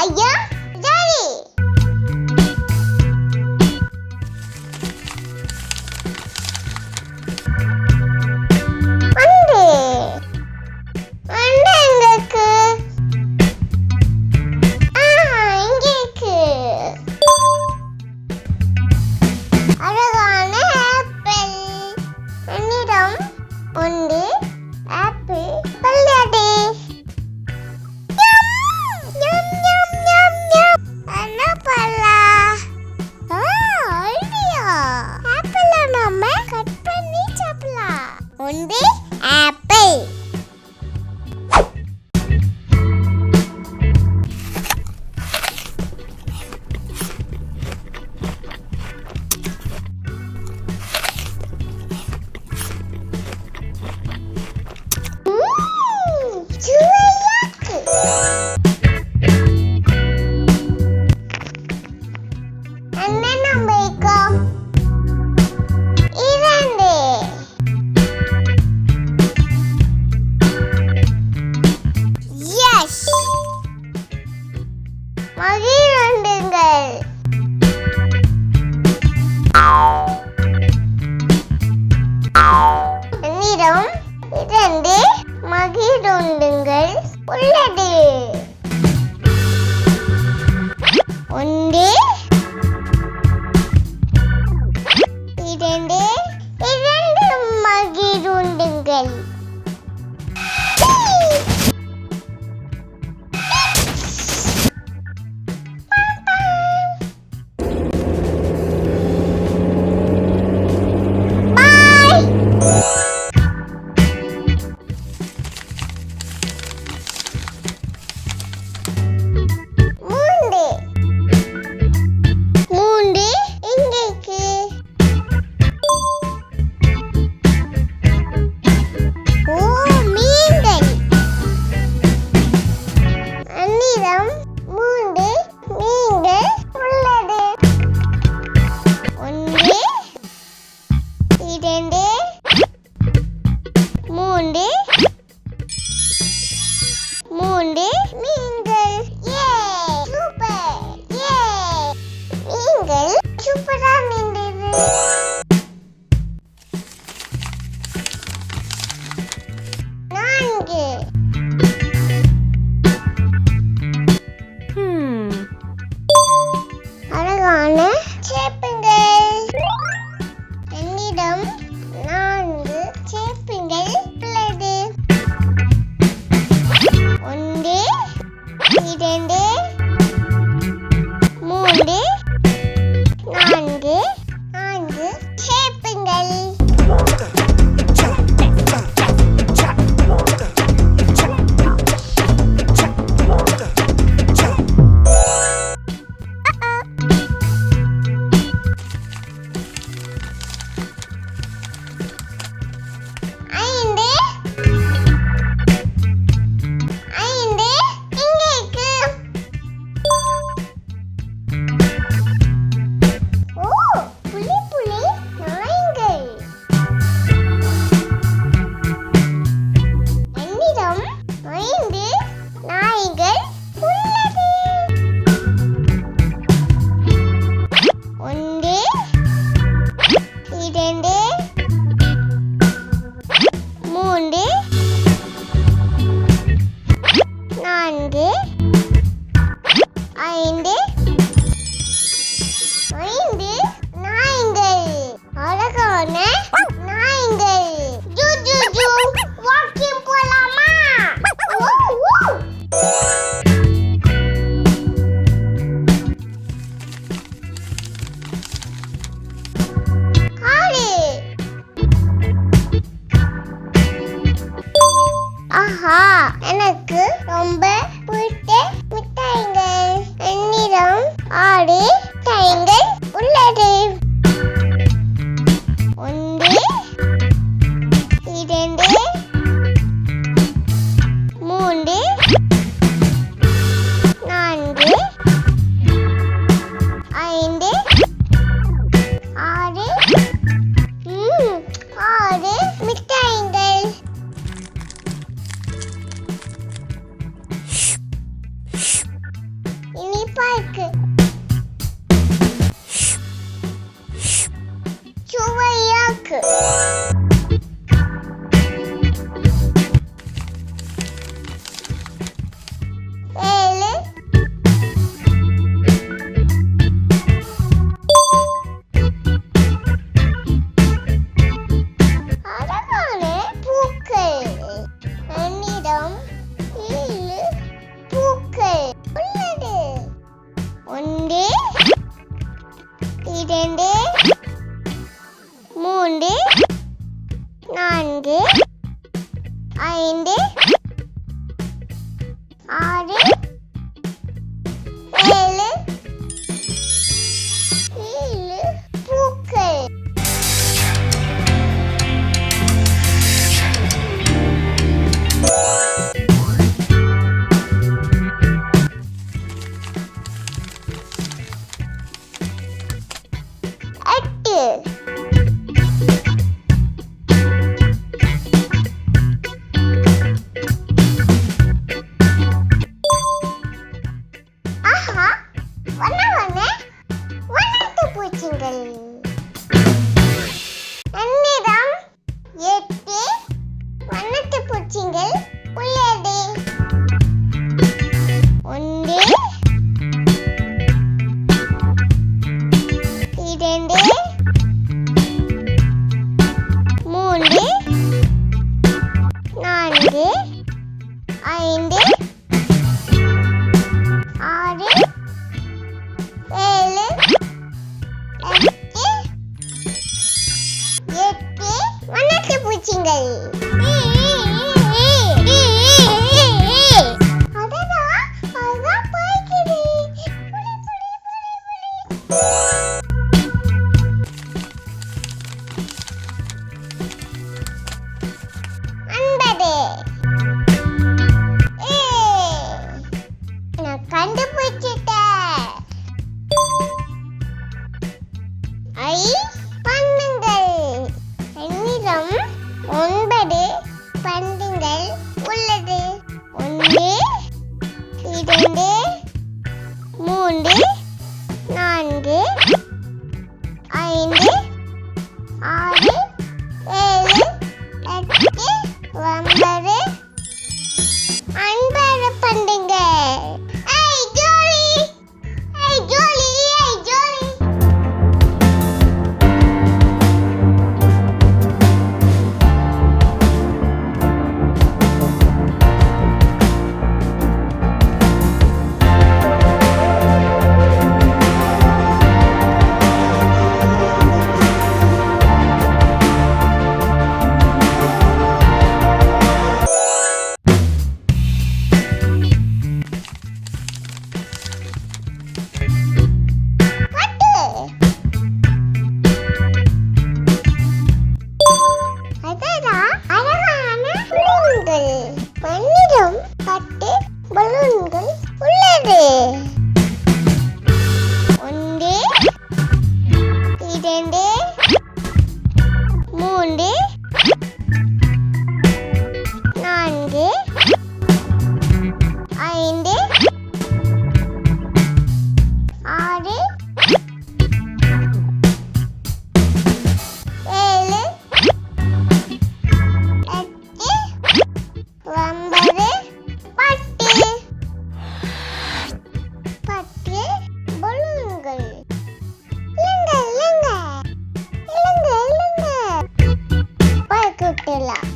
ஐயா சரி. மகிழுண்டுங்கள் உள்ளது. ஒன்று இரண்டு இரண்டு மகிழுண்டுங்கள். அழகான சேப்புங்கள். என்னிடம் 4 சேப்புங்கள் உள்ளது. 1 2 3 4 சேப்புங்கள். ஆஹா, எனக்கு ரொம்ப பிடித்த மிட்டாய்கள். என்னிடம் பாய்க்கு சுவையாக்கு ஏழு அழகான பூக்கள் என்னிடம் 7 பூக்கள் உள்ளது. 1 2 3 4 5 6 7 பூக்கள். எட்டு ஆஹா, வண்ணத்து பூச்சிகள் என்னிடம் 8 வண்ணத்து பூச்சிகள் உள்ளது. 1 2 3 4 5 6 7 8 வண்ணத்து பூச்சிகள். அடடா, அதான் பாய்க்குது. புலி, புலி, புலி, புலி. 9 நான் கண்டுபிடிச்சிட்டேன். பந்துங்கள் என்னிடம் 9 பந்துங்கள் உள்ளது. 1 2 3 4 5 6 7 8 9 9 பந்துங்கள். ஏய் ஜோலி, ஏய் ஜோலி, ஏய் ஜோலி. பன்னிரம் 10 பலூன்கள் உள்ளது. 1 2 3 4 5 6 7 10 பலூன்கள். இல்லங்க பாய்க்கு விட்டுலாம்.